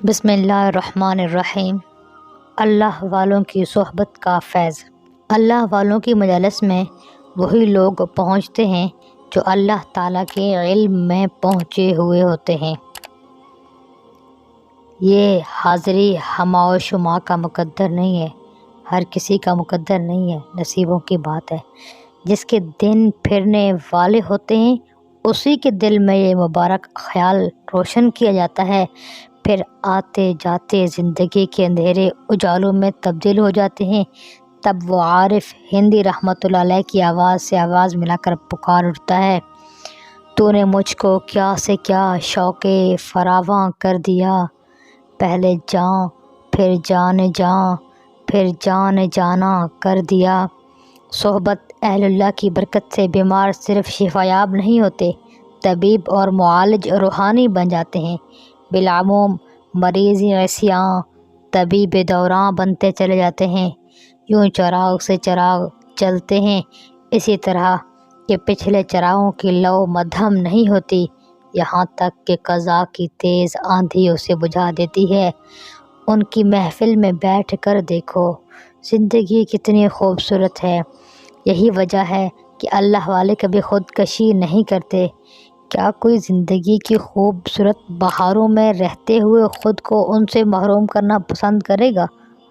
بسم اللہ الرحمن الرحیم۔ اللہ والوں کی صحبت کا فیض۔ اللہ والوں کی مجالس میں وہی لوگ پہنچتے ہیں جو اللہ تعالیٰ کے علم میں پہنچے ہوئے ہوتے ہیں۔ یہ حاضری ہما و شما کا مقدر نہیں ہے، ہر کسی کا مقدر نہیں ہے، نصیبوں کی بات ہے۔ جس کے دن پھرنے والے ہوتے ہیں اسی کے دل میں یہ مبارک خیال روشن کیا جاتا ہے، پھر آتے جاتے زندگی کے اندھیرے اجالوں میں تبدیل ہو جاتے ہیں۔ تب وہ عارف ہندی رحمۃ اللہ علیہ کی آواز سے آواز ملا کر پکار اٹھتا ہے، تو نے مجھ کو کیا سے کیا شوق فراواں کر دیا، پہلے جاں پھر جان جاں پھر جان جانا کر دیا۔ صحبت اہل اللہ کی برکت سے بیمار صرف شفا یاب نہیں ہوتے، طبیب اور معالج روحانی بن جاتے ہیں۔ بالعموم مریض عصیاں طبیب دوراں بنتے چلے جاتے ہیں۔ یوں چراغ سے چراغ چلتے ہیں، اسی طرح کہ پچھلے چراغوں کی لو مدھم نہیں ہوتی، یہاں تک کہ قضا کی تیز آندھی اسے بجھا دیتی ہے۔ ان کی محفل میں بیٹھ کر دیکھو، زندگی کتنی خوبصورت ہے۔ یہی وجہ ہے کہ اللہ والے کبھی خودکشی نہیں کرتے۔ کیا کوئی زندگی کی خوبصورت بہاروں میں رہتے ہوئے خود کو ان سے محروم کرنا پسند کرے گا؟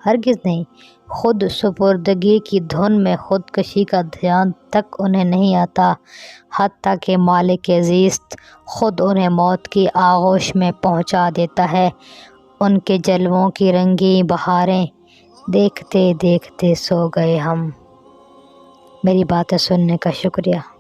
ہرگز نہیں۔ خود سپردگی کی دھن میں خودکشی کا دھیان تک انہیں نہیں آتا، حتیٰ کہ مالک زیست خود انہیں موت کی آغوش میں پہنچا دیتا ہے۔ ان کے جلووں کی رنگیں بہاریں دیکھتے دیکھتے سو گئے ہم۔ میری باتیں سننے کا شکریہ۔